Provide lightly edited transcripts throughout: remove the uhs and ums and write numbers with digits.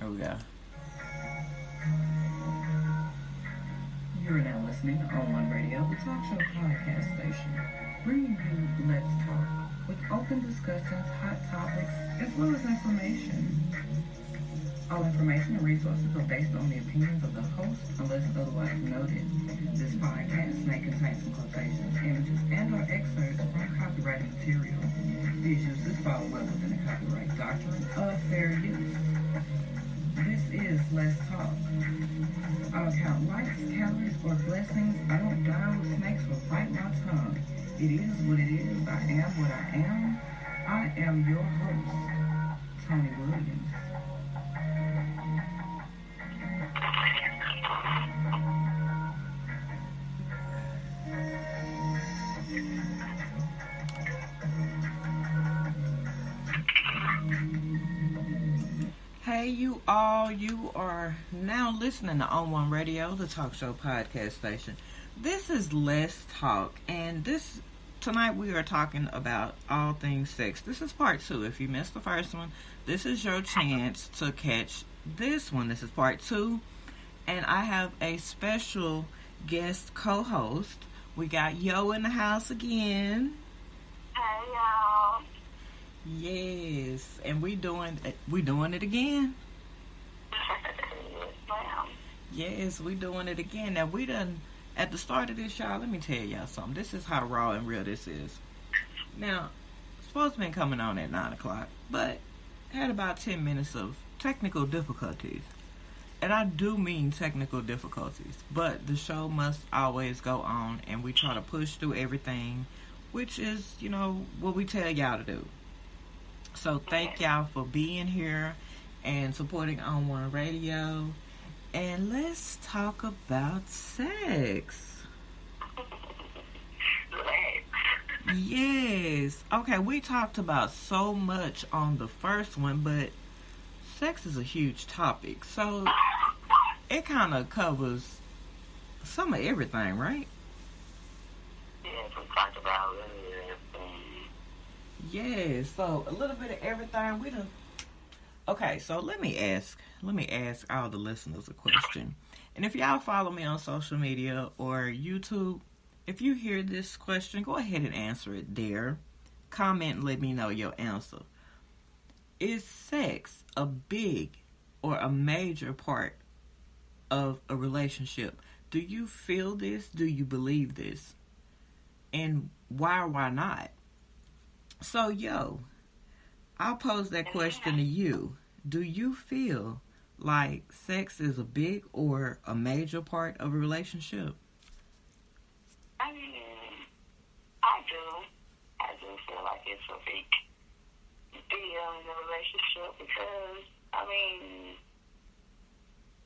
Here we go. You're now listening to On One Radio, the talk show podcast station, bringing you Let's Talk with open discussions, hot topics, as well as information. All information and resources are based on the opinions of the host, unless otherwise noted. This podcast may contain some quotations, images, and/or excerpts from copyrighted material. These uses fall well within the copyright doctrine of fair use. This is Let's Talk. I don't count likes, calories, or blessings. I don't dine with snakes or bite my tongue. It is what it is. I am what I am. I am your host, Tony Williams. Hey, you all. You are now listening to On One Radio, the talk show podcast station. This is Let's Talk, and tonight we are talking about all things sex. This is part 2. If you missed the first one, this is your chance to catch this one. This is part 2, and I have a special guest co-host. We got Yo in the house again. Hey, y'all. Yes, and we doing it again. Yes, ma'am. Yes, we doing it again. Now we done at the start of this, y'all. Let me tell y'all something. This is how raw and real this is. Now, supposed to be coming on at 9:00, but had about 10 minutes of technical difficulties, and I do mean technical difficulties. But the show must always go on, and we try to push through everything, which is, what we tell y'all to do. So thank y'all for being here and supporting On One Radio. And let's talk about sex. Yes. Okay, we talked about so much on the first one, but sex is a huge topic. So it kind of covers some of everything, right? Yes, we talked about everything. Yeah, so a little bit of everything. Okay, so let me ask all the listeners a question. And if y'all follow me on social media or YouTube, if you hear this question, go ahead and answer it there. Comment and let me know your answer. Is sex a big or a major part of a relationship? Do you feel this? Do you believe this? And why or why not? So, Yo, I'll pose that question to you. Do you feel like sex is a big or a major part of a relationship? I mean, I do feel like it's a big deal in a relationship because,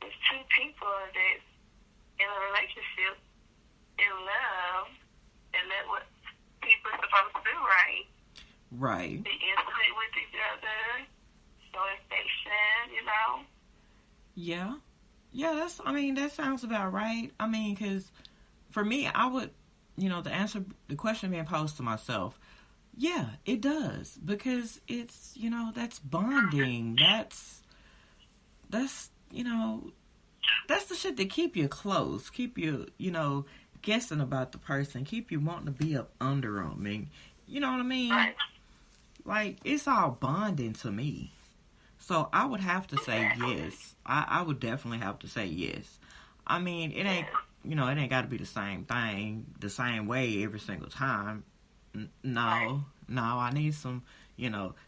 there's two people that's in a relationship in love, and that's what people are supposed to do, right? Right. Be intimate with each other, show affection, Yeah. Yeah, that sounds about right. Because for me, I would, the question being posed to myself, yeah, it does. Because it's, that's bonding. That's that's the shit that keep you close, keep you, guessing about the person, keep you wanting to be up under them. And, you know what I mean? Right. Like, it's all bonding to me. So I would have to say yes. I would definitely have to say yes. It ain't, it ain't got to be the same thing, the same way every single time. No, I need some,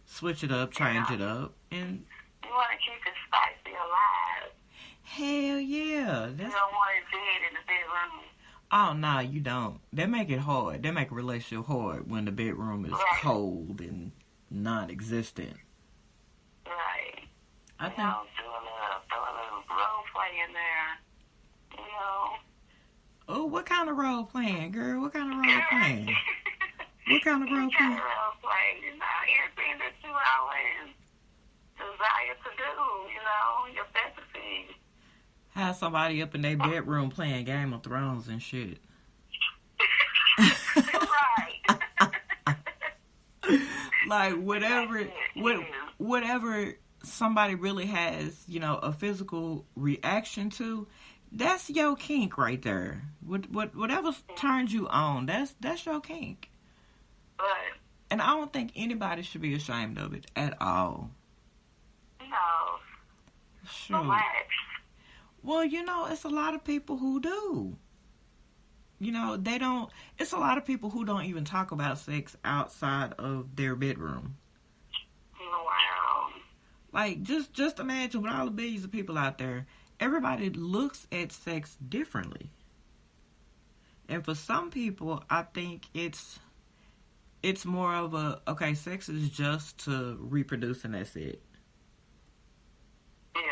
switch it up, change it up. And you want to keep it spicy alive. Hell yeah. You don't want it dead in the bedroom. Oh, no, you don't. They make it hard. They make a relationship hard when the bedroom is cold and non-existent. Right. I think. Do a little role play in there. Oh, what kind of role playing, girl? What kind of role playing? What kind of role playing? Role play, everything that you always desire to do, your fantasy. Have somebody up in their bedroom playing Game of Thrones and shit. Right. Like whatever somebody really has, a physical reaction to, that's your kink right there. Whatever turns you on, that's your kink. Right. And I don't think anybody should be ashamed of it at all. No. Sure. So much. Well, it's a lot of people who do. They don't. It's a lot of people who don't even talk about sex outside of their bedroom. Wow. Like, just imagine with all the billions of people out there, everybody looks at sex differently. And for some people, I think it's more of a, okay, sex is just to reproduce and that's it. Yeah.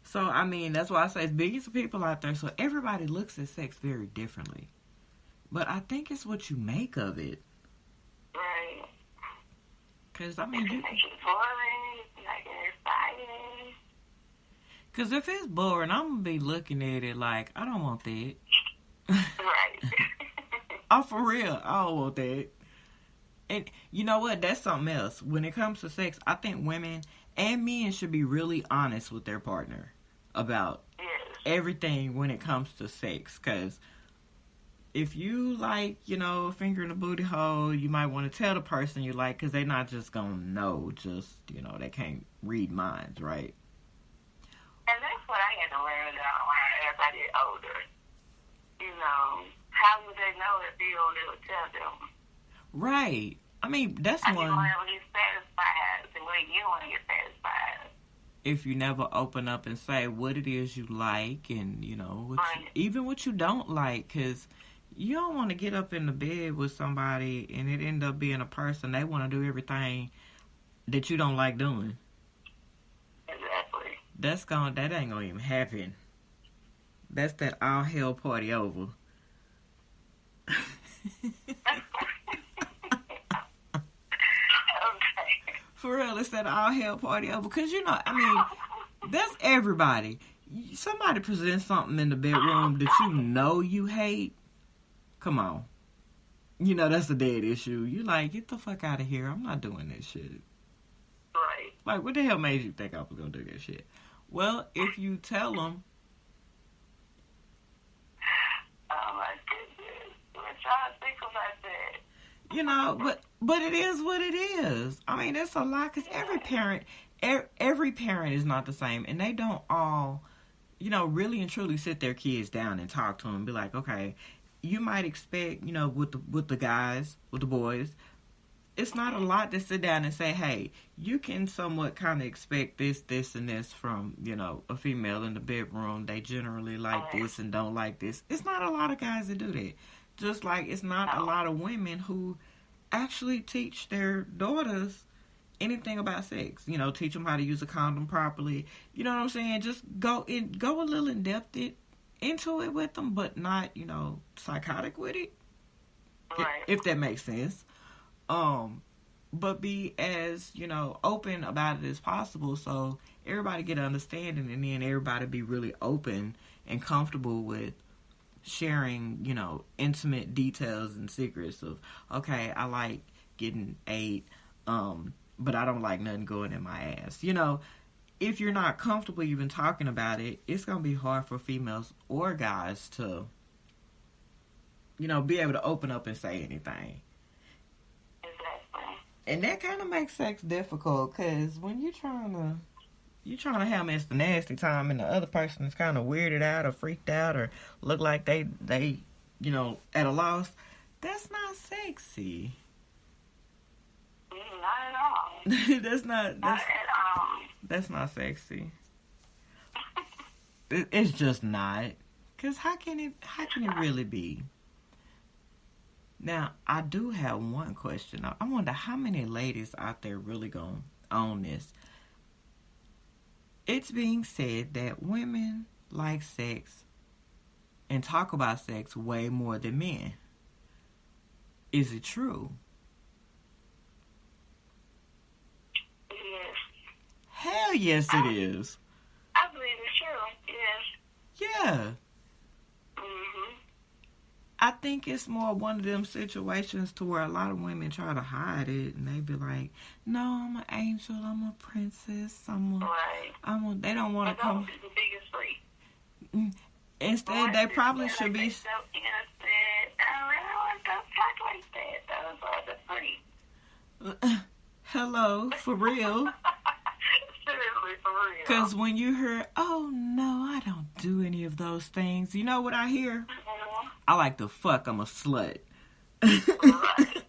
So, I mean, that's why I say it's billions of people out there, so everybody looks at sex very differently. But I think it's what you make of it. Right. Because, I mean, Make it boring, make it exciting. Because if it's boring, I'm going to be looking at it like, I don't want that. Right. Oh, for real, I don't want that. And you know what? That's something else. When it comes to sex, I think women and men should be really honest with their partner about everything when it comes to sex. Because if you like, finger in the booty hole, you might want to tell the person you like, because they're not just going to know. Just, they can't read minds, right? And that's what I had to learn as I get older. How would they know if you don't ever tell them? Right. I mean, that's How one. you want to get satisfied the way you want to get satisfied. If you never open up and say what it is you like and, Right. even what you don't like, because you don't want to get up in the bed with somebody and it end up being a person they want to do everything that you don't like doing. Exactly. That ain't gonna even happen. That's that all hell party over. Okay. For real, it's that all hell party over. Because, that's everybody. Somebody presents something in the bedroom that you hate. Come on. That's a dead issue. You like, get the fuck out of here. I'm not doing this shit. Right. Like, what the hell made you think I was going to do that shit? Well, if you tell them. Oh, my goodness. What y'all think about that? But it is what it is. I mean, it's a lot, because every parent is not the same, and they don't all, really and truly sit their kids down and talk to them and be like, okay, you might expect, with the guys, with the boys, it's not a lot to sit down and say, hey, you can somewhat kind of expect this, and this from, a female in the bedroom. They generally like this and don't like this. It's not a lot of guys that do that. Just like it's not a lot of women who actually teach their daughters anything about sex. Teach them how to use a condom properly. You know what I'm saying? Just go a little in depth into it with them, but not, psychotic with it. Right. If that makes sense. But be as, open about it as possible, so everybody get understanding, and then everybody be really open and comfortable with sharing, intimate details and secrets of, okay, I like getting ate, but I don't like nothing going in my ass. If you're not comfortable even talking about it, it's going to be hard for females or guys to, be able to open up and say anything. Exactly. And that kind of makes sex difficult, because when you're trying to have Mr. Nasty time and the other person is kind of weirded out or freaked out or look like they at a loss, that's not sexy. Not at all. That's not sexy. It's just not. Because how can it really be? Now, I do have one question. I wonder how many ladies out there really going to own this. It's being said that women like sex and talk about sex way more than men. Is it true? Yes. Hell yes, it is. I believe it's true. Yes. Yeah. Mm-hmm. I think it's more one of them situations to where a lot of women try to hide it, and they be like, "No, I'm an angel. I'm a princess. Right. They don't want to come." Those are the biggest freak. Instead, they probably should be. So innocent. I really want to talk like that. Those are the freaks. Hello, for real. Seriously, for real. Because when you hear, "Oh no, I don't do any of those things," you know what I hear? I like to fuck. I'm a slut. Right.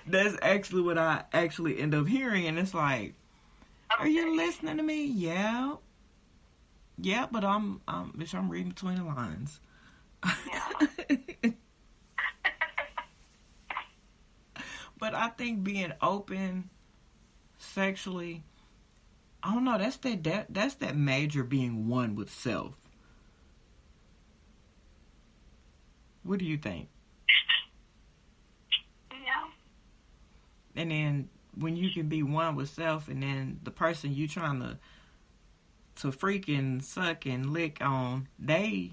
That's actually what I actually end up hearing, and it's like, "Are you listening to me?" Yeah. Yeah, but bitch, I'm reading between the lines. Yeah. But I think being open sexually, I don't know, that's that major being one with self. What do you think? Yeah. And then when you can be one with self, and then the person you trying to freaking suck and lick on, they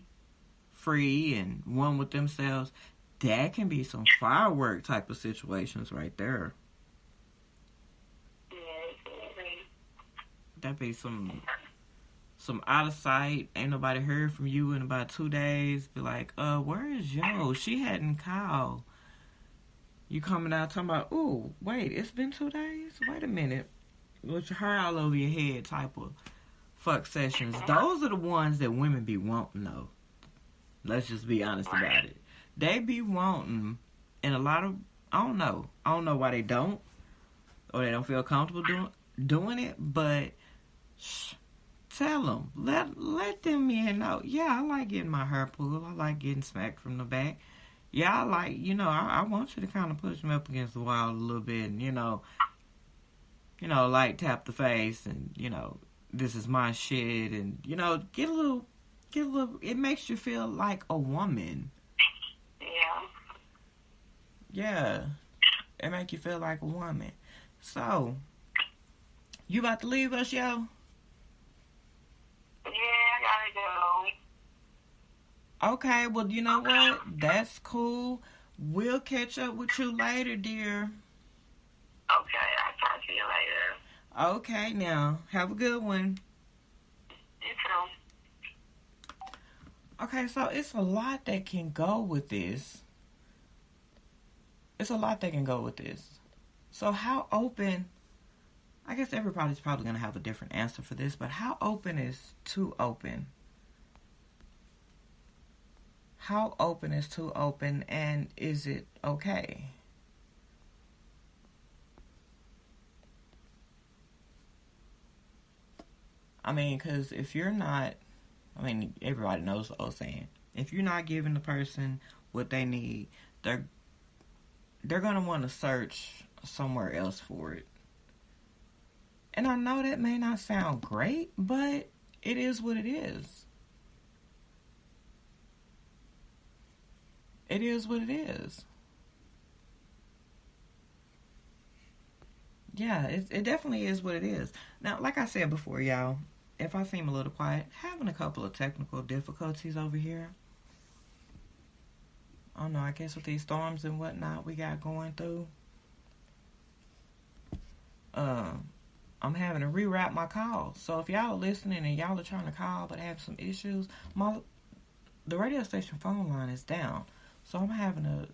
free and one with themselves, that can be some firework type of situations right there. Yeah, absolutely. That'd be some out of sight, ain't nobody heard from you in about 2 days. Be like, where is Yo? She hadn't called. You coming out talking about, "Ooh, wait, it's been 2 days? Wait a minute." With your hair all over your head type of fuck sessions. Those are the ones that women be wanting, though. Let's just be honest about it. They be wanting, and a lot of, I don't know why they don't, or they don't feel comfortable doing it, but tell them, let them in know. Yeah, I like getting my hair pulled. I like getting smacked from the back. Yeah, I like, I want you to kind of push me up against the wall a little bit, and like tap the face, and this is my shit, and get a little. It makes you feel like a woman. Yeah. Yeah, it make you feel like a woman. So, you about to leave us, yo? Yeah, I gotta go. Okay, well, you know what? That's cool. We'll catch up with you later, dear. Okay, I'll talk to you later. Okay, now, have a good one. You too. Okay, so it's a lot that can go with this. So how open, I guess everybody's probably going to have a different answer for this, but how open is too open? How open is too open, and is it okay? I mean, because if you're not, everybody knows the old saying. If you're not giving the person what they need, they're going to want to search somewhere else for it. And I know that may not sound great, but it is what it is. It is what it is. Yeah, it definitely is what it is. Now, like I said before, y'all, if I seem a little quiet, having a couple of technical difficulties over here. I don't know, I guess with these storms and whatnot we got going through. I'm having to rewrap my calls. So if y'all are listening and y'all are trying to call but have some issues, the radio station phone line is down. So I'm having to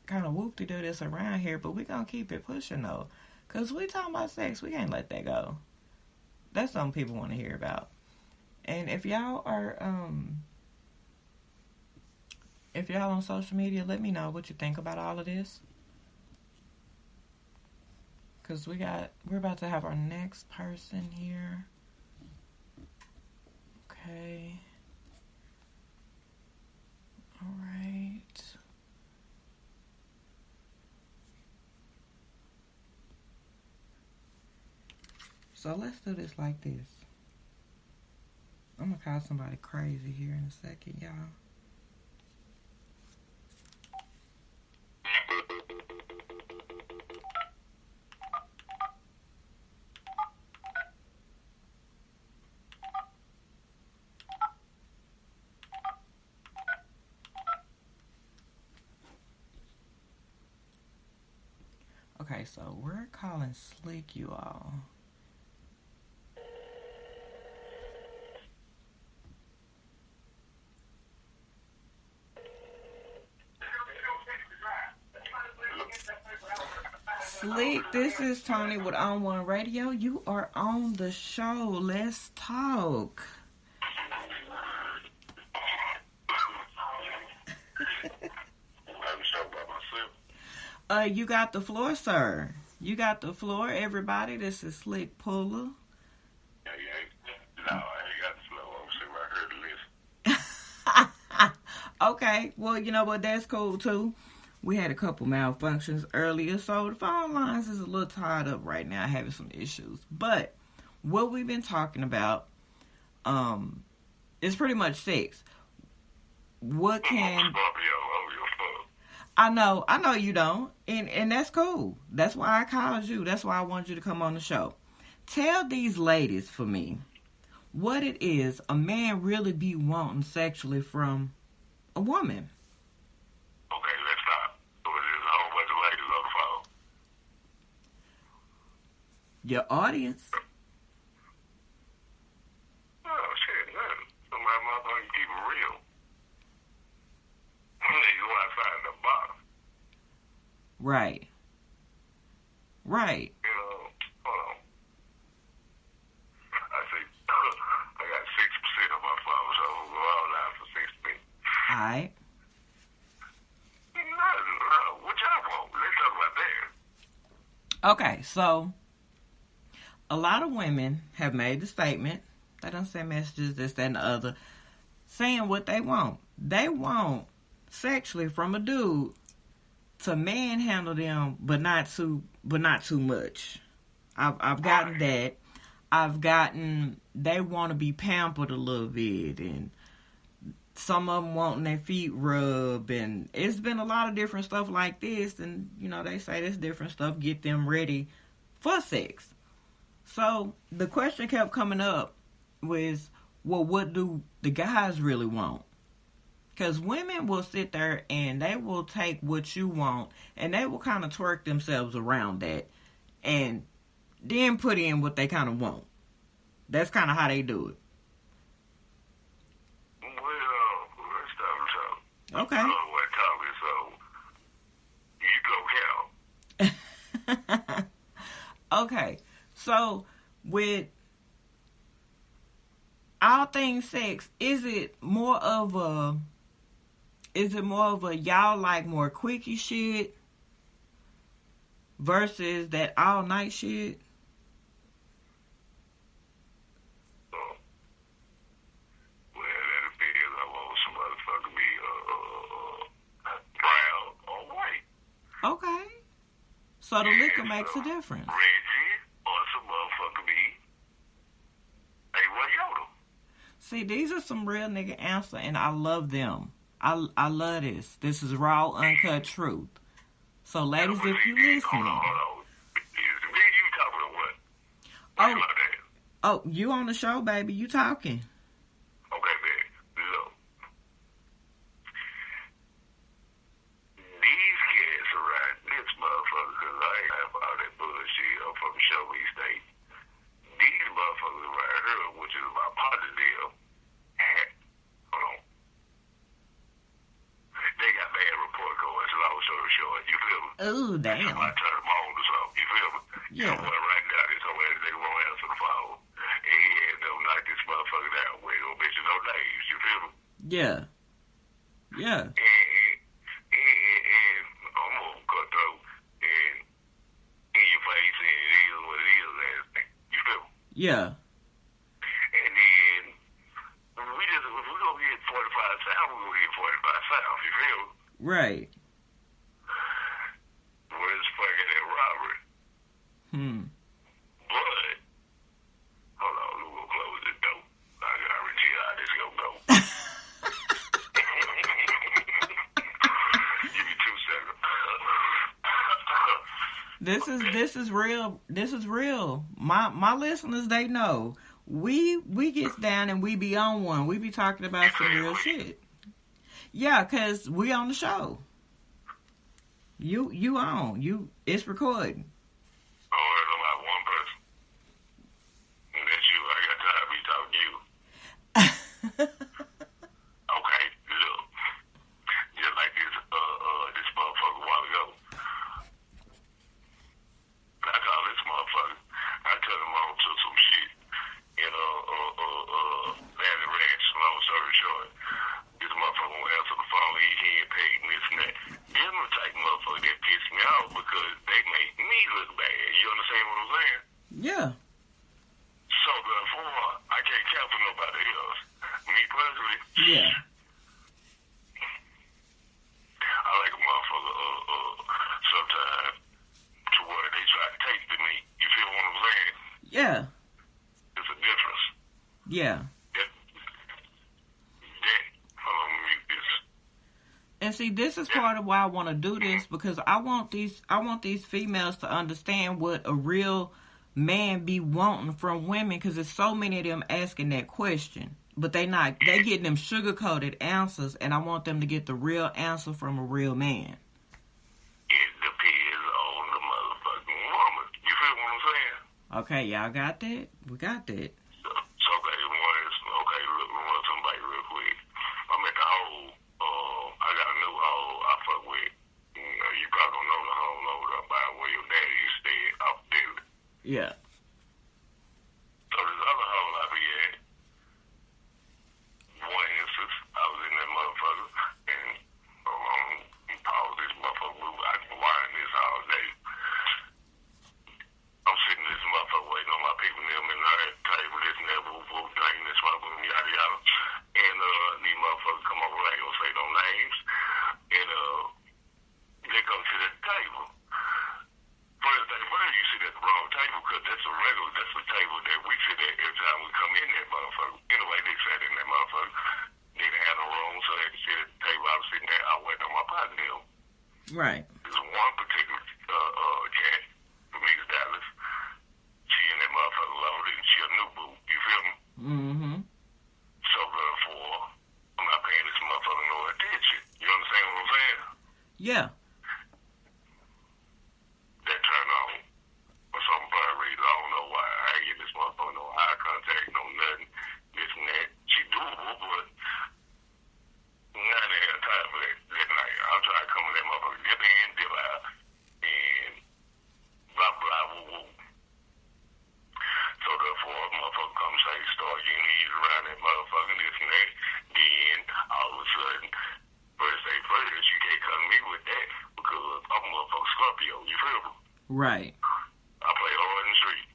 kind of whoop-de-do this around here, but we're going to keep it pushing, though. Because we talking about sex, we can't let that go. That's something people want to hear about. And if y'all are, if y'all on social media, let me know what you think about all of this. Because we're about to have our next person here. Okay. All right. So let's do this like this. I'm going to call somebody crazy here in a second, y'all. Okay, so we're calling Slick, you all. Slick, this is Tony with On One Radio. You are on the show. Let's talk. You got the floor, sir. You got the floor, everybody. This is Slick Puller. Yeah, no, I ain't got the floor. I'm sitting right here to listen. Okay, well, you know what? That's cool, too. We had a couple malfunctions earlier, so the phone lines is a little tied up right now, having some issues. But what we've been talking about is pretty much sex. What can... I know you don't, and that's cool. That's why I called you. That's why I wanted you to come on the show. Tell these ladies for me what it is a man really be wanting sexually from a woman. Okay, let's stop. There's a whole bunch of ladies on the phone. Your audience. Oh, shit, man. Somebody motherfucking keep it real. They go outside the box. Right. Right. You know, hold on. I say, I got 6% on my phone, so we'll go all out for 6%. All right. No, what y'all want? Let's talk about that. Okay, so a lot of women have made the statement, they don't send messages, this, that, and the other, saying what they want. They want sexually from a dude to manhandle them, but not too much. I've gotten that. I've gotten they want to be pampered a little bit, and some of them wanting their feet rubbed, and it's been a lot of different stuff like this. And you know, they say this different stuff get them ready for sex. So the question kept coming up was, well, what do the guys really want? Because women will sit there and they will take what you want and they will kind of twerk themselves around that and then put in what they kind of want. That's kind of how they do it. Well, let's stop. Okay. I don't know what talking, so you go count. Okay. So with all things sex, is it more of a y'all like more quickie shit versus that all night shit? Well, that depends. I want some motherfucker be brown or white. Okay. So the liquor makes a difference. Reggie or some motherfucker be A1 Yoda. See, these are some real nigga answers, and I love them. I love this. This is raw, uncut truth. So, ladies, if you listening. Hold on. Is me and you talking or what? What about that? Oh, you on the show, baby. You talking. Okay, man. Look. These cats around this motherfucker, because I ain't have all that bullshit. I'm from Show Me State. These motherfuckers around here, which is my partner deal, hold on. They got bad report cards, long story short. You feel me? Ooh, damn. I turn them on or something. You feel me? Yeah. So right now, this whole ass nigga won't answer the phone. And he had to knock this motherfucker down with no bitches, no names. You feel me? Yeah. Yeah. And I'm gonna cut through and in your face, and it is what it is, ass thing. You feel me? Yeah. And then if we gonna get 45 South, we're gonna get 45 South. You feel me? Right. Where's fucking that Robert? But hold on, we're gonna close the door. I can already see how this gonna go. Give me 2 seconds. This is real. This is real. My listeners, they know. We get down and we be on one. We be talking about some real shit. Yeah, cause we on the show. You on. It's recording. don't heard about one person. And that's you. I got time to be talking to you. Okay, look. Just like this motherfucker a while ago. I call this motherfucker. I turned him on to some shit. Landing ranch, long story short. This motherfucker won't answer the phone. He ain't paid and this and that. Them the type of motherfucker that piss me off because they make me look bad. You understand what I'm saying? Yeah. So therefore, I can't count for nobody else. Me personally, Yeah. I like a motherfucker sometimes to where they try to take to me. You feel what I'm saying? Yeah. It's a difference. Yeah. Hold on, mute this. And see, this is part of why I want to do this, because I want these females to understand what a real man be wanting from women, because there's so many of them asking that question, but they getting them sugar-coated answers, and I want them to get the real answer from a real man. It depends on the motherfucking woman. You feel what I'm saying? Okay, y'all got that? We got that. So okay, look, we want somebody real quick. I'm at the hole. I got a new hole I fuck with. You probably don't know the hole over there by where your daddy is staying up there. Yeah. So this other hole I be at, one instance, I was in that motherfucker, and pause this motherfucker. I can wind this all day. I'm sitting in this motherfucker waiting on my people and them in the table, this and that, whoop, drinking this motherfucker, yada yada. And these motherfuckers come over, I ain't gonna say no names, and they come to the table. First you sit at the wrong table, because that's a table that we sit at every time we come in that motherfucker. Anyway, they sat in that motherfucker. They didn't have no room, so they had to sit at the table. I was sitting there, I waited on my partner. Right. There's one particular cat from East Dallas. She in that motherfucker loaded, and she a new boo. You feel me? Mm-hmm. So therefore, I'm not paying this motherfucker no attention. You understand what I'm saying? Yeah. That turn on. For some bad reason, I don't know why. I ain't get this motherfucker no eye contact, no nothing. This and that. She doable, but not have time for that night. I'm trying to come in that motherfucker, dip in, dip out, and blah, blah, woo, woo. So therefore, a motherfucker comes say, start getting these around that motherfucker, this and that. Then, all of a sudden, first day first, you can't come to me with that, because I'm a motherfucker Scorpio, you feel me? Right. I play hard in the street.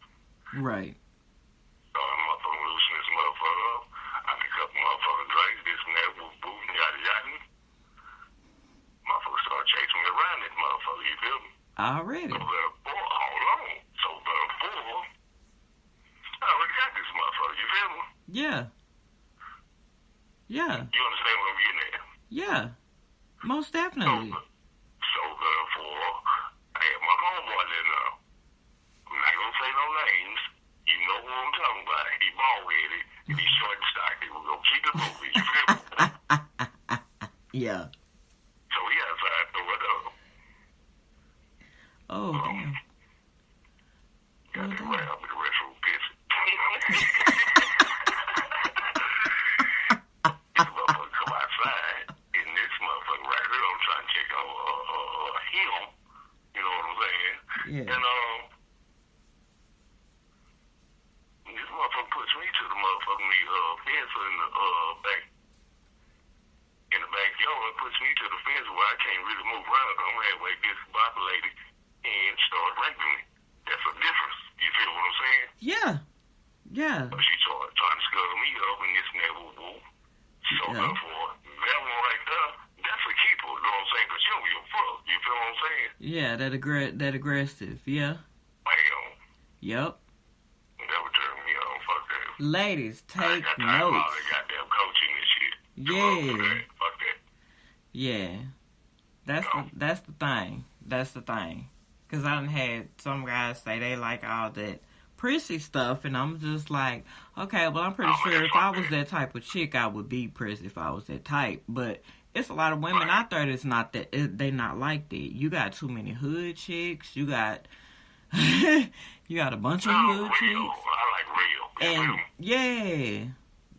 Right. So I'm motherfucking loosen this motherfucker up. I pick up motherfucking drinks, this and that, woo, woo, yada, yada. Motherfucker start chasing me around this motherfucker, you feel me? Already. So therefore, hold on. So therefore, I already got this motherfucker, you feel me? Yeah. Yeah. You understand what I'm getting at? Yeah. Most definitely. So therefore, I had my homeboy there now. I'm not gonna say no names. You know who I'm talking about. He bald-headed, and he's short and stocky. We're gonna keep it moving, you feel me? Yeah. So he outside the window. Oh, damn. Got to run up in the restroom pissing. This motherfucker come outside, and this motherfucker right here, I'm trying to check on him. You know what I'm saying? Yeah. And this motherfucker puts me to the motherfucking fence in the back. In the backyard, puts me to the fence where I can't really move around. I'm halfway discombobulated and start raping me. That's a difference. You feel what I'm saying? Yeah. Yeah. So she started trying to scuttle me up and this and that, woo woo. So therefore, that one right there, that's a keeper. You know what I'm saying? Because you don't give a fuck. You feel what I'm saying? Yeah, that aggressive. Yeah. Bam. Yep. That would turn me on. Fuck that. Ladies, I take got time for all notes. that goddamn coaching and shit. Yeah. Fuck that. Yeah. That's the thing. That's the thing. Because I done had some guys say they like all that prissy stuff, and I'm just like, okay, well, I'm pretty sure if I was that type of chick, I would be prissy if I was that type. But it's a lot of women out there that's not that, they not like that. You got too many hood chicks. You got You got a bunch of No, hood real. chicks. I like real. You And feel me? yeah,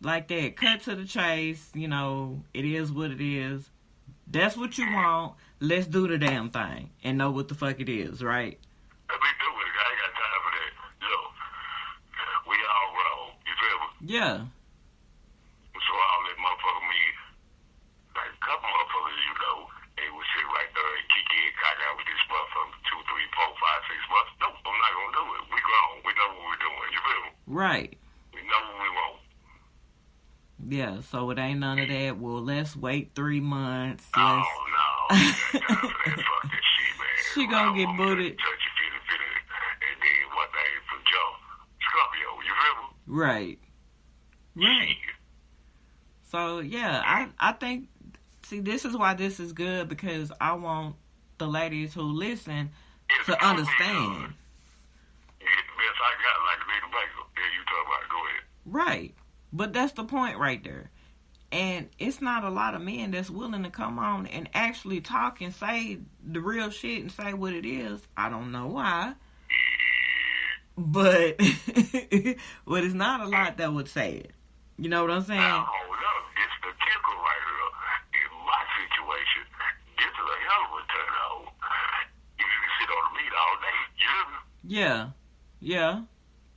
like that. Cut to the chase. You know, it is what it is. That's what you want. Let's do the damn thing and know what the fuck it is, right? Let me do it. I ain't got time for that. Look, we all wrong. You feel me? Yeah. So I'll let motherfucker me, like a couple motherfuckers, you know, they would sit right there and kick in, cock out with this motherfucker 2, 3, 4, 5, 6 months. Nope, I'm not gonna do it. We grown. We know what we're doing. You feel me? Right. We know what we want. Yeah, so it ain't none of that. Well, let's wait 3 months. Oh, Let's... no. I ain't got time for that. Fuck that shit, man. She gonna get booted. Touch it, feel it, and then one thing for Joe. Scorpio, you feel me? Right. Right. Shit. So, yeah, I think, see, this is why this is good, because I want the ladies who listen It's to gonna be understand. good. You get the best I got, like a nigga bagel. Yeah, you talk about it. Go ahead. Right. But that's the point right there. And it's not a lot of men that's willing to come on and actually talk and say the real shit and say what it is. I don't know why. But but it's not a lot that would say it. You know what I'm saying? Now, hold up. It's the kicker right here. In my situation, this is a hell of a turnout. You can sit on the meat all day. You hear me? Yeah. Yeah.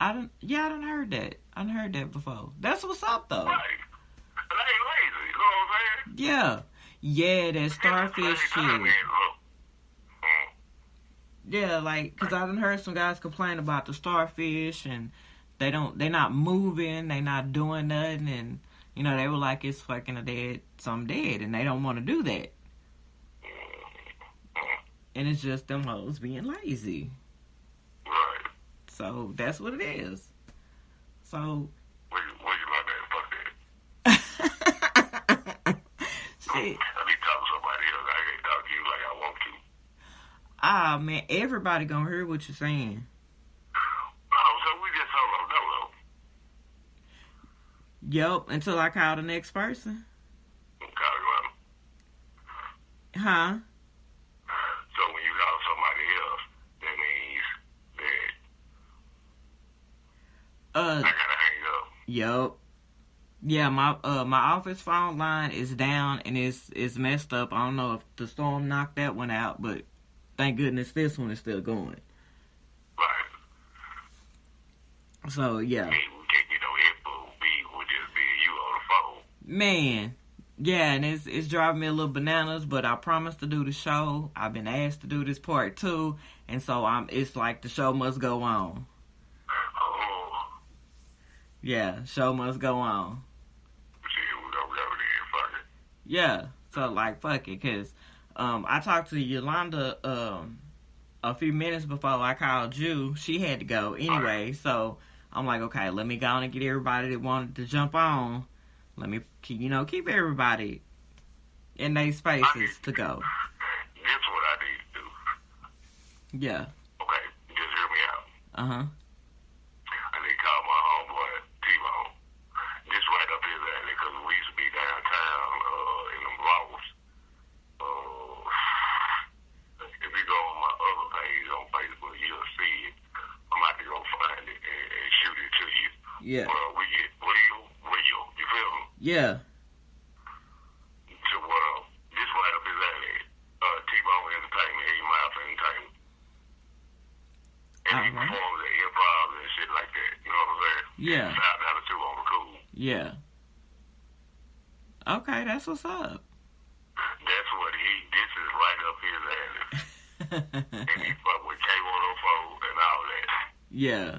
I done heard that. I done heard that before. That's what's up though. Right. And I ain't lazy. You know what I'm saying? Yeah. Yeah, that starfish It's the same time, shit. man. Look. Yeah, like, cause I done heard some guys complain about the starfish and they not moving, they not doing nothing, and you know, they were like, it's fucking a dead, some dead, and they don't want to do that. And it's just them hoes being lazy. Right. So that's what it is. So Where you like that? Fuck that. shit. I need to talk to somebody else. I ain't talk to you like I want to. Ah man, everybody gonna hear what you're saying. Oh, so we just solo dolo. Yup, until I call the next person. Call you out. Huh? So when you call somebody else, that means that I gotta hang up. Yup. Yeah, my office phone line is down and it's messed up. I don't know if the storm knocked that one out, but thank goodness this one is still going. Right. So yeah. Hey, we can't get no info. We'll just be you on the phone. Man. Yeah, and it's driving me a little bananas, but I promised to do the show. I've been asked to do this part 2, and so it's like the show must go on. Oh. Yeah, show must go on. See, we don't go there. Fuck it. Yeah, so like fuck it, cause I talked to Yolanda a few minutes before I called you. She had to go anyway, so I'm like, okay, let me go on and get everybody that wanted to jump on. Let me, keep everybody in their spaces to go. This what I need to do. Yeah. Okay, just hear me out. Uh-huh. I need to call my homeboy, T-Bone. Just right up his alley, because we used to be downtown in them lofts. If you go on my other page on Facebook, you'll see it. I'm about to go find it and shoot it to you. Yeah. We get real. You feel me? Yeah. So, this right up his alley. T-Bone Entertainment, 8 Mile Entertainment. And he Uh-huh. performs at improv and shit like that. You know what I'm saying? Yeah. $5 on the cool. Yeah. Okay, that's what's up. That's what this is right up his alley. And he fuck with K104 and all that. Yeah.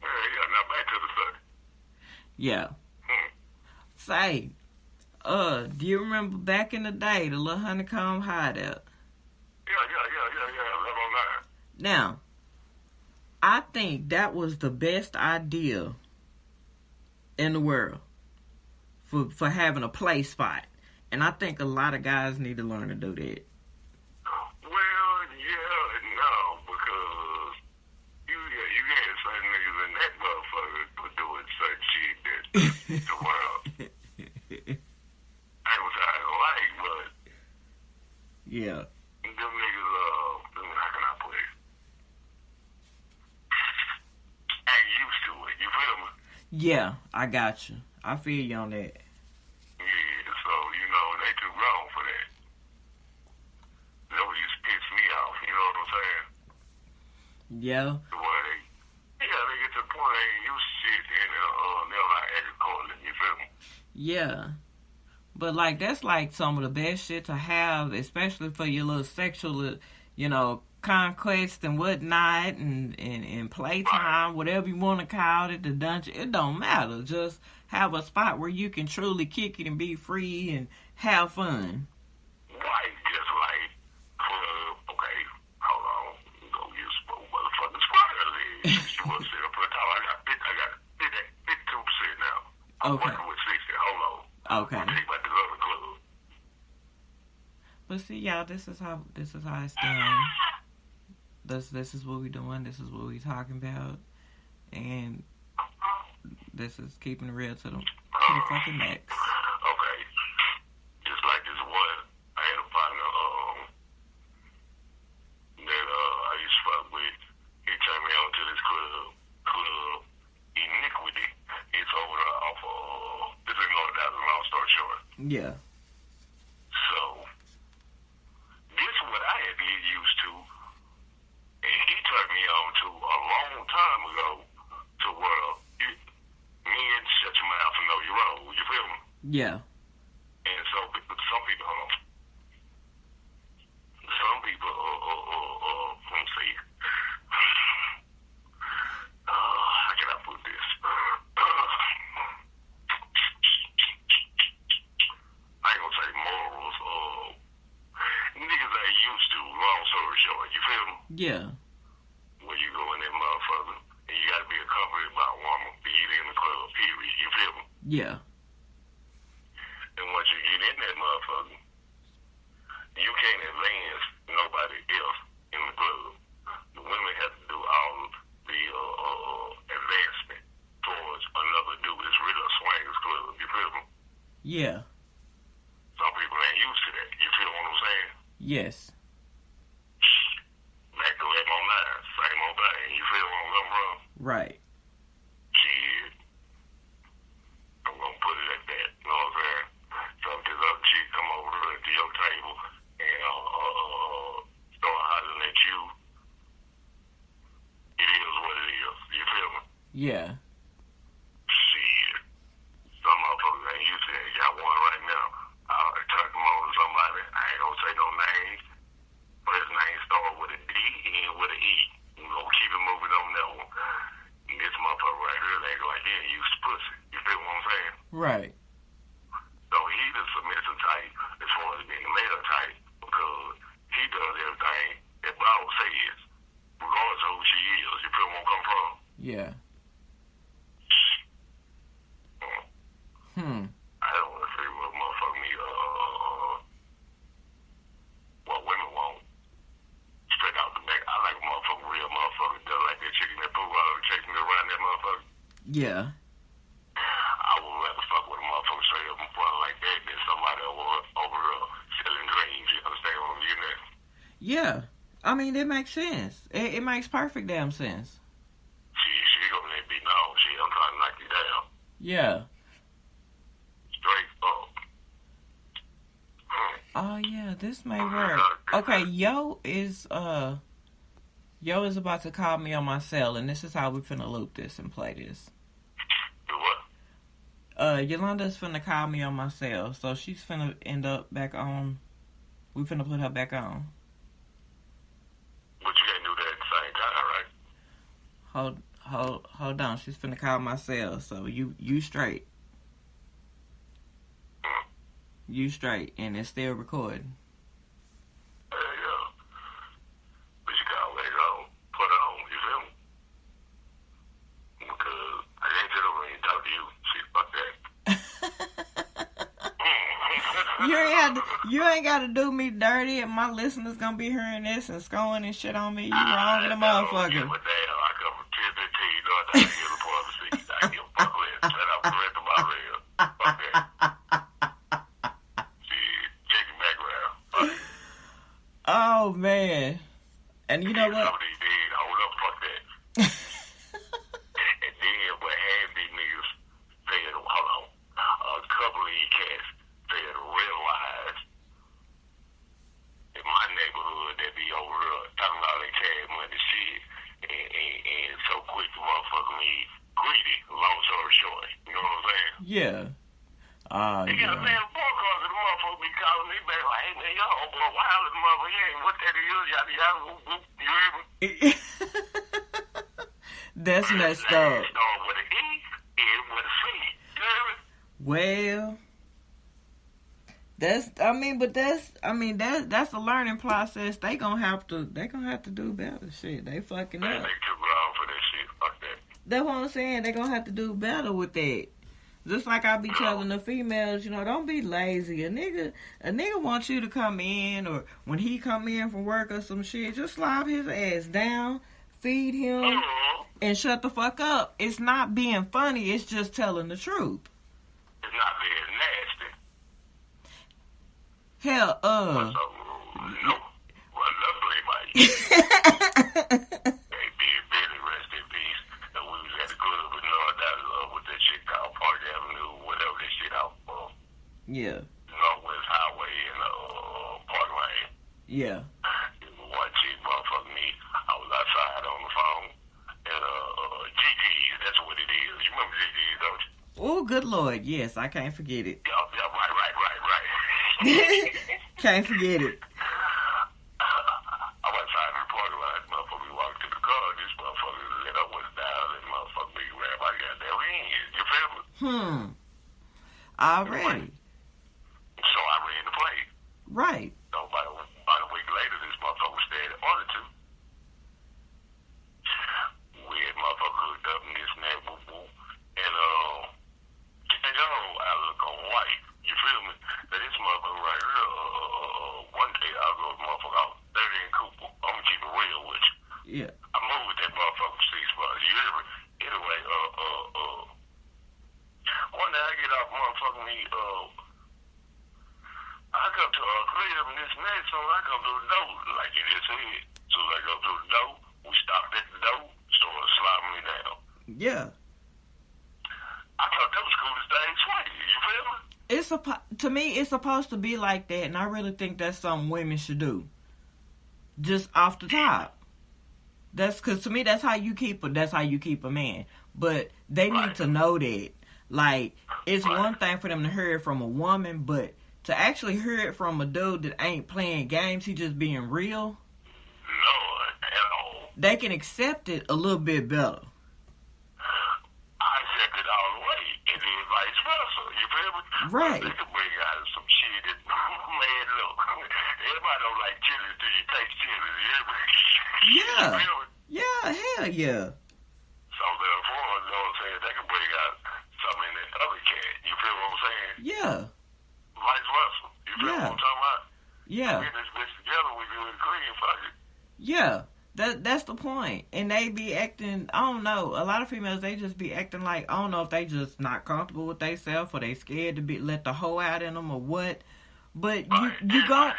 Yeah, now back to the subject. Yeah. Say, do you remember back in the day, the little honeycomb hideout? Yeah. Live online. Now, I think that was the best idea in the world for having a play spot. And I think a lot of guys need to learn to do that. Well, yeah and no, because you had certain niggas in that motherfucker for doing certain shit that the world I was like, but Yeah. them niggas, how can I put it? Yeah, I got you. I feel you on that. Yeah, so, you know, they too grown for that. That would just piss me off, you know what I'm saying? Yeah. Why they get to the point they ain't used to shit and they're not acting accordingly, you feel me? Yeah. But, like, that's, like, some of the best shit to have, especially for your little sexual, you know, conquest and whatnot, and playtime, whatever you want to call it, the dungeon. It don't matter. Just have a spot where you can truly kick it and be free and have fun. Right, just like, okay, hold on, go get some motherfucking spider legs. She was sitting up for the top. I got 52% now. I'm Okay. working with 60. Hold on. Okay. I'm taking back this other club. But see, y'all, this is how it's done. This is what we doing. This is what we talking about, and this is keeping it real to the fucking max. Okay. Just like this one, I had a partner that I used to fuck with. He turned me on to this club Iniquity. It's over there off this ain't going down, long story short. Yeah. So, this is what I had to get used to. And he turned me on to a long time ago to where men shut your mouth and know you're wrong. You feel me? Yeah. And so some people, let's see, how can I put this? I ain't gonna say morals, niggas ain't used to, long story short, you feel me? Yeah. When you go in that motherfucker, and you gotta be accompanied by a woman, be either in the club, period, you feel me? Yeah. And once you get in that motherfucker, you can't advance nobody else in the club. The women have to do all of the advancement towards another dude. It's really a swingers club, you feel me? Yeah. Some people ain't used to that. You feel what I'm saying? Yes. Back to 1109, same old thing. You feel what I'm from? Right. Shit. I'm gonna put it at that. You know what I'm saying? So if this other chick come over to your table and start hollering at you, it is what it is. You feel me? Yeah. Shit. Some motherfuckers ain't used to that. Got one right now. I'll turn them on to somebody. I ain't gonna say no names. First name start with a D, end with an E. We gonna keep it moving on that one. And this motherfucker right here, they like he ain't used to pussy. You feel what I'm saying? Right. So he the submissive type as far as being the male type because he does everything that Bible says, regardless of who she is. You feel where I'm coming from? Yeah. I don't want to say what motherfucker me, what women want. Straight out the back. I like a motherfucker, real motherfucker, does like that chicken that pool out chasing me around that motherfucker. Yeah. I would rather fuck with a motherfucker straight up in front like that than somebody over selling dreams. You understand what I'm getting at? Yeah. I mean, it makes sense. It makes perfect damn sense. She gonna let me know. I'm trying to knock you down. Yeah. Straight up. Oh yeah, this may work. Okay, Yo is about to call me on my cell, and this is how we finna loop this and play this. Do what? Yolanda's finna call me on my cell, so she's finna end up back on. We finna put her back on. But you can't do that at the same time, right? Hold on. She's finna call my cell, so you straight. You straight, and it's still recording. Yeah. But you gotta let it on. Put it on, you feel me? Because I ain't just over here and talk to you. Shit, fuck that. You ain't gotta do me dirty, and my listeners gonna be hearing this and scoring and shit on me. You wrong with a motherfucker. Yeah, but damn, I come from 10-15, you know, I think you're the part of the city. I give a fuck with it. Let out the rest of my rail. Fuck that. Oh man, and you know what? Some of these did, hold up, fuck that. And then what half these niggas Yeah. You got a man phone calls and the motherfucker be calling me back like, hey man, y'all boy, why all this motherfucker, yeah, what that is, yada yada, whoop, whoop, you hear me? That's messed up. Start with an E, end with a C, you hear me? Well, that's a learning process. They gonna have to do better. Shit, they fucking Man, up. they too grown for that shit, fuck that. That's what I'm saying. They gonna have to do better with that. Just like I be telling the females, don't be lazy. A nigga wants you to come in, or when he come in from work or some shit, just slide his ass down, feed him, and shut the fuck up. It's not being funny. It's just telling the truth. It's not being nasty. Hell, No. Well, lovely, Mike. Hey, Billy, rest in peace. And we was at the club with with that shit called Park Avenue, whatever that shit out yeah. Northwest Highway and Park Lane. Yeah. One chick motherfucking me. I was outside on the phone. And GG's, that's what it is. You remember GG's, don't you? Oh, good Lord. Yes, I can't forget it. Yeah, right. Can't forget it. I'm outside in the parking lot. Motherfucker, we walked to the car. This motherfucker lit up was down and motherfucker me grab my goddamn hand. You feel me? Already. So I ran the play. Right. So about a week later, this motherfucker stayed at order to. We had motherfucker hooked up and this and that, whoop whoop. And I look on white. You feel me? Now this motherfucker right here, one day I'll go to motherfucker out 30 in Cooper. I'm gonna keep it real with you. Yeah. I moved with that motherfucker 6 months. You hear me? Anyway, one day I get off motherfucking me, I come to a crib and this and that, so I come through the door, like you just said. So I go through the door, we stopped at the door, started slapping me down. Yeah. I thought that was cool as thing swinging, you feel me? To me, it's supposed to be like that, and I really think that's something women should do. Just off the top. Because to me, that's how you keep a man. But they need to know that. Like, it's one thing for them to hear it from a woman, but to actually hear it from a dude that ain't playing games, he just being real. No, at all. They can accept it a little bit better. I accept it all the way, and then vice versa. You feel me? Right. They can bring out some shit that, man, look, everybody don't like chili until you taste chili. You hear me? Yeah. You feel me? Yeah, hell yeah. So therefore, you know what I'm saying? They can bring out something in that other cat. You feel what I'm saying? Yeah. Vice versa. You feel what I'm talking about? Yeah. We get this bitch together, we do it clean, fuck it. Yeah. That's the point. And they be acting, I don't know, a lot of females, they just be acting like, I don't know if they just not comfortable with themselves or they scared to let the hoe out in them or what. But you go.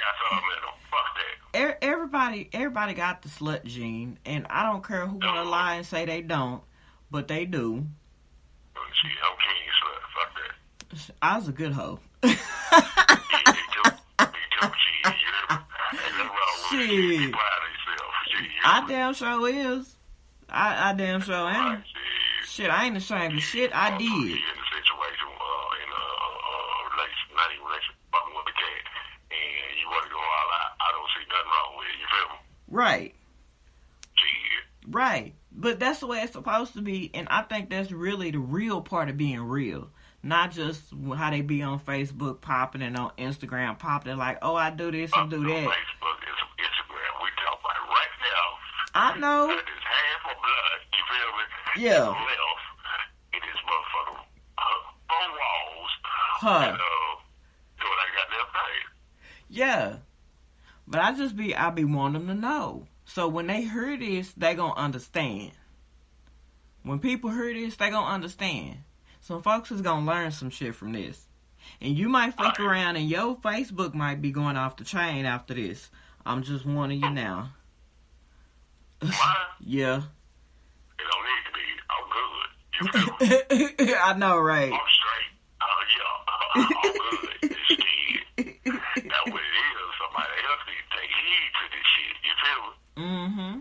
Everybody got the slut gene, and I don't care who wanna lie and say they don't, but they do. Shit, I'm king slut. Fuck that. I was a good hoe. Me too. Shit. I damn sure is. I damn sure am. Right, shit, I ain't ashamed of shit I did. In a situation, in a relation, not even relation, fucking with a cat, and you want to go all out, I don't see nothing wrong with it. You feel me? Right. Shit. Right. But that's the way it's supposed to be, and I think that's really the real part of being real. Not just how they be on Facebook popping and on Instagram popping like, oh, I do this and do that. Facebook, Instagram, we talk about right now. I know. That is half of blood, you feel me? Yeah. Left, it is motherfucking 4 walls. Huh. And, doing I got that thing. Yeah. But I be wanting them to know. So when they hear this, they gonna understand. When people hear this, they gonna understand. Some folks is gonna learn some shit from this. And you might fuck around and your Facebook might be going off the chain after this. I'm just warning you now. Yeah. It don't need to be. I'm good. You feel me? I know, right? I'm straight. I'm good. It's shit. Now what it is, somebody else need to take heed to this shit. You feel me? Mm-hmm.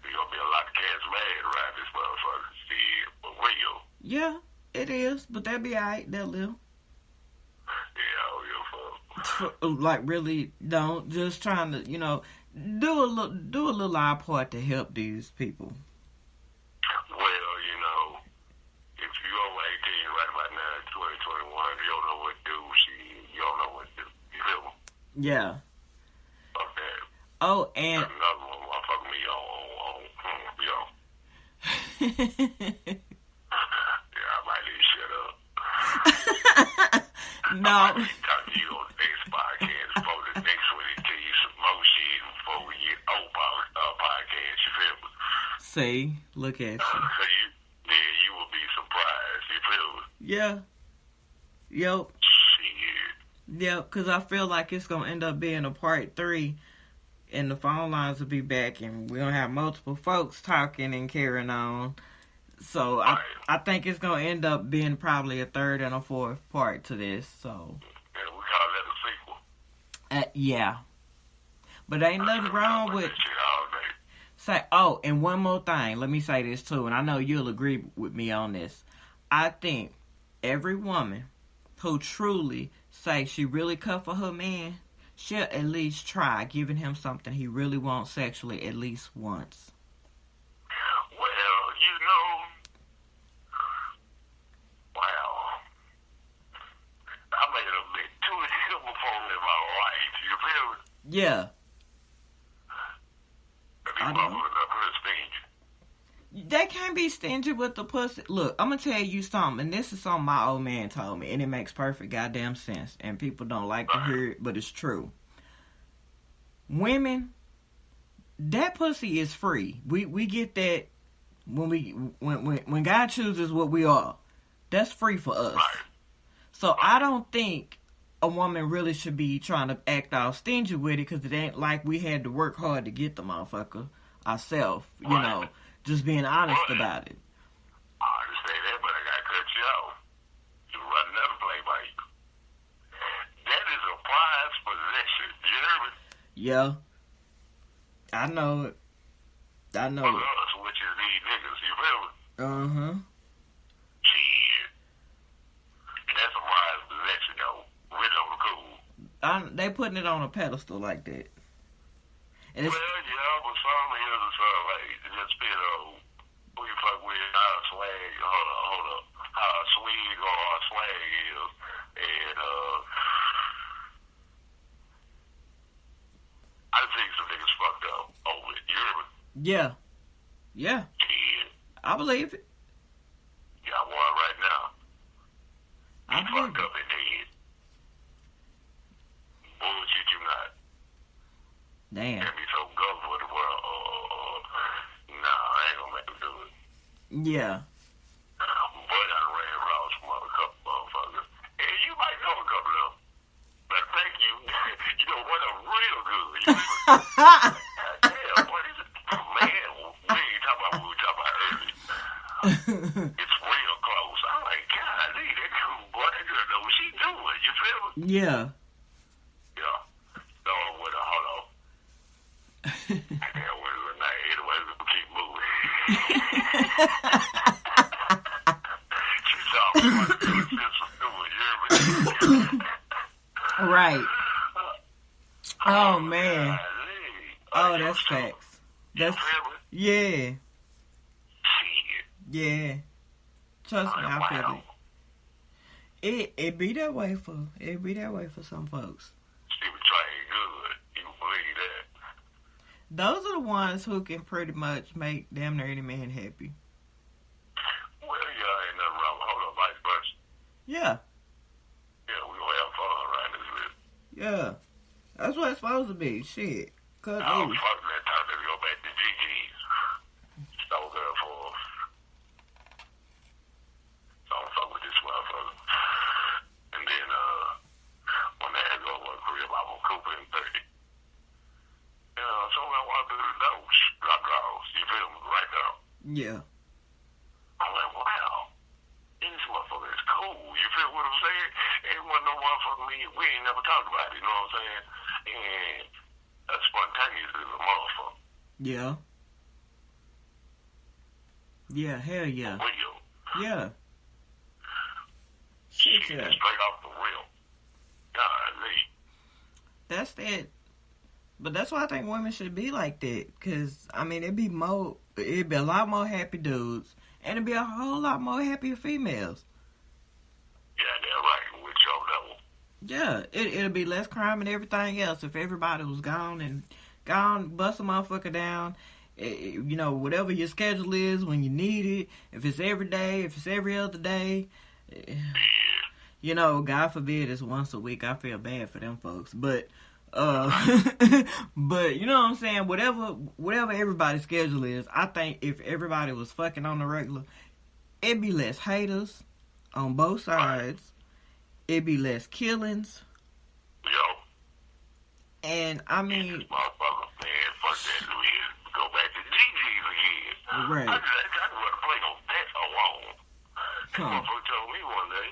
There's gonna be a lot of cats mad around this motherfucker. Shit, for real. Yeah. It is, but they'll be alright. They'll live. Yeah, Like, really don't. Just trying to, do a little our part to help these people. well, if you're over 18 right about now, 2021, you don't know what to do. You don't know what to do. You feel me? Yeah. Okay. Oh, and Another one, motherfucker me on. Yeah, I might need to shut up. no. I might talk to you on the next podcast before the next one and tell you some more shit before we get on podcast. You feel me? See, look at you. So you will be surprised. You feel me? Yeah. Yep. Shit. Yep, because I feel like it's going to end up being a part 3, and the phone lines will be back, and we're going to have multiple folks talking and carrying on. So Right. I think it's going to end up being probably a 3rd and a 4th part to this. So Yeah, we call that a sequel. yeah. But ain't nothing wrong with... Shit all day. Say, oh, and one more thing. Let me say this too, and I know you'll agree with me on this. I think every woman who truly say she really cut for her man should at least try giving him something he really wants sexually at least once. Well, wow. I made a bit too simple for me in my life. You feel me? Yeah. I know. They can't be stingy with the pussy. Look, I'm going to tell you something, and this is something my old man told me, and it makes perfect goddamn sense, and people don't like to hear it, but it's true. Women, that pussy is free. We get that when God chooses what we are. That's free for us. So I don't think a woman really should be trying to act all stingy with it, because it ain't like we had to work hard to get the motherfucker ourselves, just being honest about it. I understand that, but I gotta cut you off. You run another play by you. That is a prized possession. You hear me? Yeah. I know it. I know For it. us, which is these niggas, you feel me? Uh-huh. Shit. That's a prized possession, though. We're on the cool. They putting it on a pedestal like that. And Well, it's, yeah, but some is a some like just been who you fuck with, how a swag, hold up, how a swing or a swag is, and I think some niggas fucked up over it. You hear me? yeah. Yeah. Shit. I believe it. Got one right now. I He believe fucked it. up in the head. Bullshit you not. Damn. Can't be so good for the world. Nah, I ain't gonna make him do it. Yeah. But I ran across from a couple motherfuckers. And you might know a couple of them. But thank you. You know what? I'm real good. You know, damn, what is it? Man, we ain't talking about what we were talking about earlier. It's real close. I'm like, golly, that cool boy, that girl know what she doing. You feel me? Yeah. Yeah. No, with a hold on. Yeah, well, anyway, we'll keep moving. She saw me what the sister doing. You hear me? Right. Oh, man. golly. Oh, that's facts. That's, yeah. Shit. Yeah. Trust me, I feel Wow. it. It be that way for some folks. She was trying good. You believe that? Those are the ones who can pretty much make damn near any man happy. Well, yeah, ain't nothing wrong with hold on, vice versa. Yeah. Yeah, we gonna have fun right this list. Yeah. That's what it's supposed to be. Shit. Cause Oh, ooh. fuck that time. Let's go back to GG's. Stole girl for us. Don't fuck with this motherfucker. And then, when they had to go to a crib, I was Cooper in 30. So I walked through the door, drop draws. You feel me? Right now. Yeah. I'm like, wow. This motherfucker is cool. You feel what I'm saying? Ain't one no motherfucker we ain't never talked about it. You know what I'm saying? And spontaneous is a motherfucker. Yeah. Yeah, hell yeah. Real. Yeah. Shit, Shit, yeah. straight off the rip. Golly. That's that. But that's why I think women should be like that. Because, I mean, it'd be a lot more happy dudes. And it'd be a whole lot more happier females. Yeah, they're right. With your level. Yeah, it'll be less crime and everything else if everybody was gone, bust a motherfucker down. You know, whatever your schedule is when you need it. If it's every day, if it's every other day. You know, God forbid it's once a week. I feel bad for them folks. But, but you know what I'm saying? Whatever everybody's schedule is, I think if everybody was fucking on the regular, it'd be less haters on both sides. It'd be less killings. Yo. And, I mean... Motherfucker, man, fuck that. We go back to GG's again. Right. I just want to play on that alone. That motherfucker told me one day,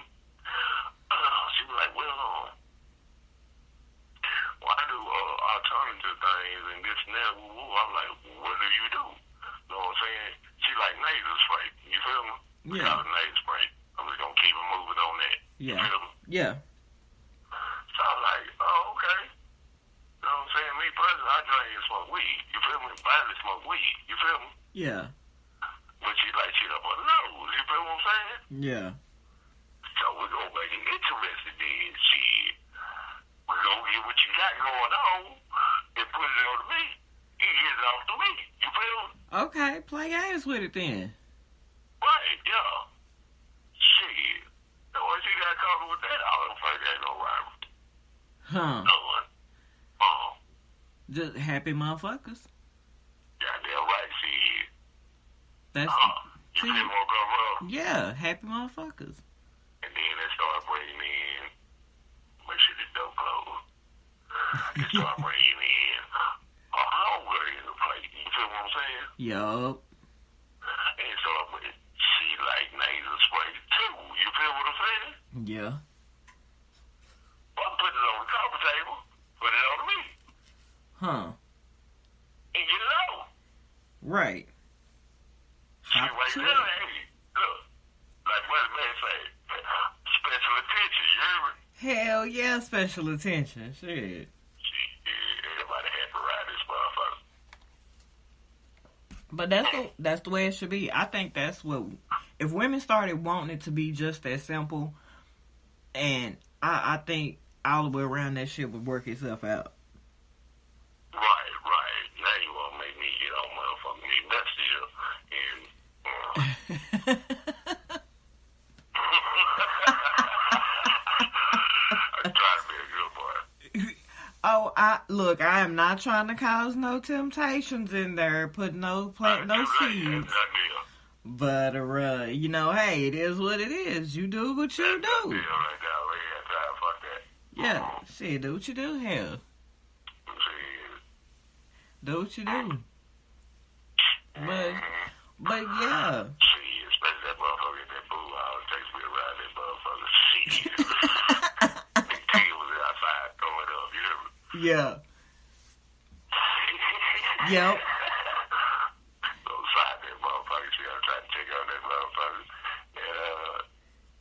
she was like, well, I do alternative things and this and that. Woo, woo. I'm like, what do you do? You know what I'm saying? She like nasal spray. You feel me? Yeah. Got a nasal spray. I'm just going to keep it moving on that. Yeah. You feel me? Yeah. So I'm like, oh, okay. You know what I'm saying? Me personally, I drink and smoke weed. You feel me? Finally smoke weed. You feel me? Yeah. But she like shit up her nose. You feel what I'm saying? Yeah. So we're going to make it interesting then. Shit. We're going to get what you got going on and put it on to me. He gets it off to me. You feel me? Okay, play games with it then. Right, yeah. Shit. So once you got covered with that, I don't think ain't no rhyme. Huh. No one. Just happy motherfuckers. Goddamn right, shit. That's... You feel more cover up? Yeah, happy motherfuckers. And then they start bringing in, make sure the door closed. They start bringing in a hunger in the plate. You feel what I'm saying? Yup. And start with it. She like nasal spray too. You feel what I'm saying? Yeah. Well, put it on the coffee table. Put it on me. Huh. And you know. Right. She Hop right to there, it. hey, look. Like what the man say? Special attention, you hear me? Hell yeah, special attention. Shit. Everybody had to ride this motherfucker. But that's the way it should be. I think that's what... If women started wanting it to be just that simple, and I think all the way around that shit would work itself out. Right. Now you want to make me get on motherfucking me nuts here. And, I'm trying to be a good boy. Oh, look, I am not trying to cause no temptations in there, plant no seeds. But, you know, hey, it is what it is. You do what you do. Yeah, shit, do what you do, hell. Do what you do. But yeah. See, especially that motherfucker in that boo house takes me around that motherfucker. Shit. Big tail was outside throwing up, you hear me? Yeah. Yep. Go side that motherfucker. See, I'm trying to check on that motherfucker. And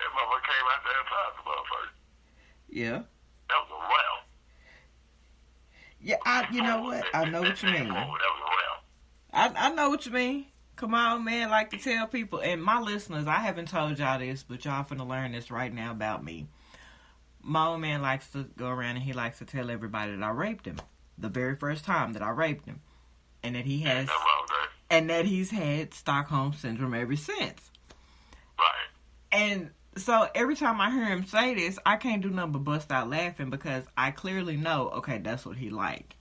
that motherfucker came out there and found the motherfucker. Yeah. That was a round. Yeah, you know what? I know what you mean. That was a round. I know what you mean. Come on, man. Like to tell people, and my listeners, I haven't told y'all this, but y'all finna learn this right now about me. My old man likes to go around and he likes to tell everybody that I raped him. The very first time that I raped him. And that he has... And that he's had Stockholm Syndrome ever since. Right. And so every time I hear him say this, I can't do nothing but bust out laughing because I clearly know, okay, that's what he like.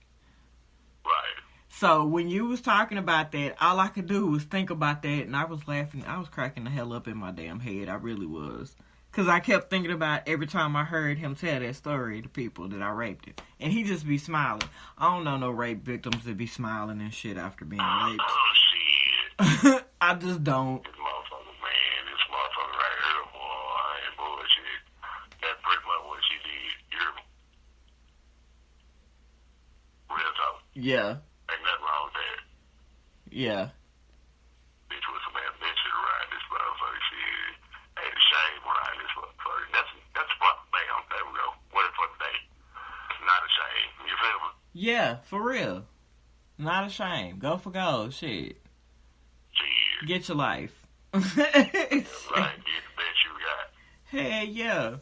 Right. So when you was talking about that, all I could do was think about that, and I was laughing. I was cracking the hell up in my damn head. I really was. Because I kept thinking about every time I heard him tell that story to people that I raped him. And he just be smiling. I don't know no rape victims that be smiling and shit after being raped. Oh, shit. I just don't. This motherfucker right here, boy, I ain't bullshit. That's pretty much what she did. You hear me? Real talk. Yeah. Ain't nothing wrong with that. Yeah. Bitch with some ambition around this motherfucker. Shit. Ain't a shame around this motherfucker. Nothing. Yeah, for real. Not ashamed. Go for gold. Shit. Shit. Get your life. Right, get the best you got. Hell yeah.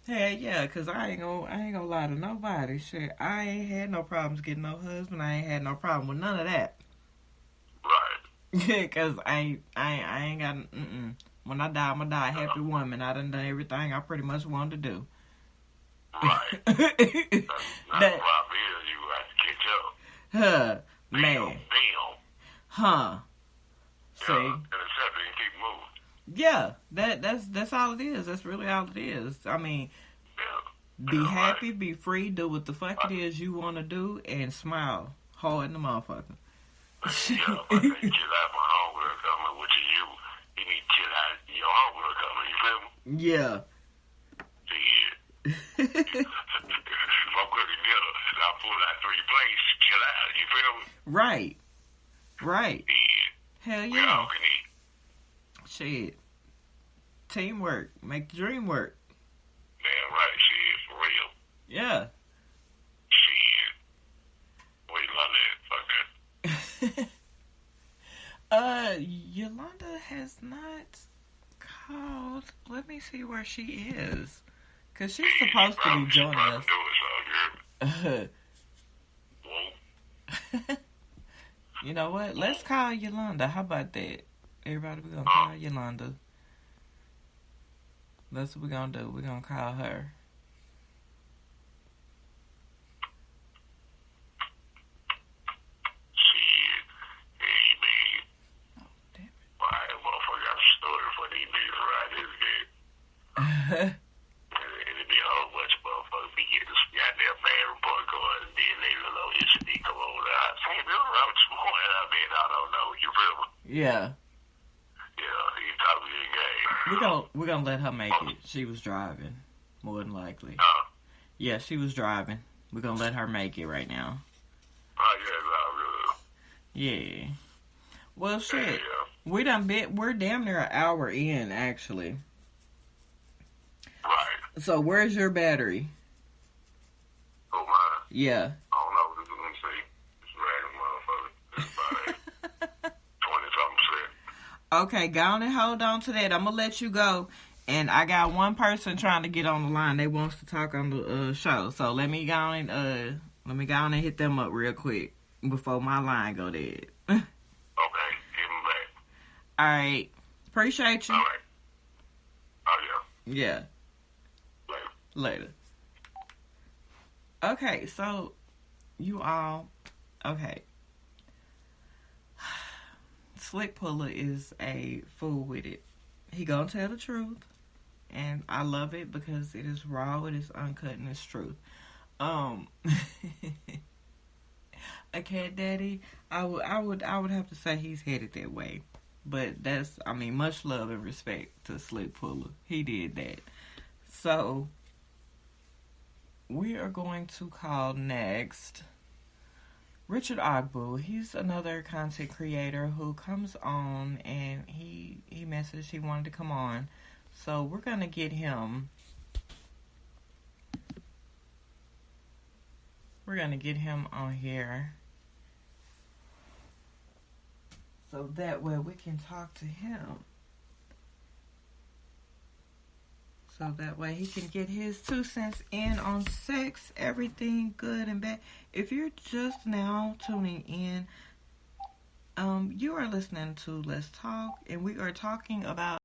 Hell yeah, cause I ain't gonna lie to nobody. Shit, I ain't had no problems getting no husband. I ain't had no problem with none of that. Right. Cause I ain't got. When I die, I'ma die a happy woman. I done everything I pretty much wanted to do. Right. That's the problem is you have to catch up. Huh, man. Damn. Huh. See. Yeah, and accept it and keep moving. Yeah, that's all it is. That's really all it is. I mean, Yeah. be happy, be free, do what the fuck it is you want to do, and smile hard in the motherfucker. Yeah, but they chill out my homegirl coming, which is you. You need to chill out your homegirl coming, you feel me? Yeah. Yeah. If I'm cooking dinner and I pull out 3 plates, chill out, you feel me? Right. Right. Yeah. Hell We all yeah. can eat. Shit. Teamwork. Make the dream work. Damn right, shit, for real. Yeah. Shit. Wait, love that. Fuck that. Yolanda has not called. Let me see where she is. Cause she's supposed to be joining us. Do it, so you're... Whoa. You know what? Let's call Yolanda. How about that? Everybody, we're gonna call Yolanda. That's what we're gonna do. We're gonna call her. Shit. Hey, man. Oh, damn Why that motherfucker got a story for these niggas right this good. it. And it be a whole bunch of motherfuckers be getting this goddamn bad report card and then they little issue come over there. I say, Bill Roberts morning, I mean, I don't know. You feel me? Yeah. Yeah, he talking to the game. We're gonna let her make it. She was driving, more than likely. Yeah, she was driving. We're gonna let her make it right now. Oh, yeah, it's all good. Yeah. Well, shit. Yeah. We're damn near an hour in, actually. Right. So where's your battery? Oh, mine. Yeah. I don't know. This is what I'm saying. It's random, motherfucker. It's about 20-something%. Okay, go on and hold on to that. I'm gonna let you go. And I got one person trying to get on the line. They wants to talk on the show. So let me go on and hit them up real quick before my line go dead. Okay, give him back. All right. Appreciate you. All right. Oh, yeah. Yeah. Later. Later. Okay, so you all, okay. Slick Puller is a fool with it. He gonna tell the truth, and I love it because it is raw, it is uncut, and it's truth. A cat daddy, I would have to say he's headed that way, but that's, I mean, much love and respect to Slick Puller. He did that. So we are going to call next Richard Ogbu. He's another content creator who comes on, and he messaged he wanted to come on. So we're going to get him. We're going to get him on here. So that way we can talk to him. So that way he can get his 2 cents in on sex, everything good and bad. If you're just now tuning in, you are listening to Let's Talk, and we are talking about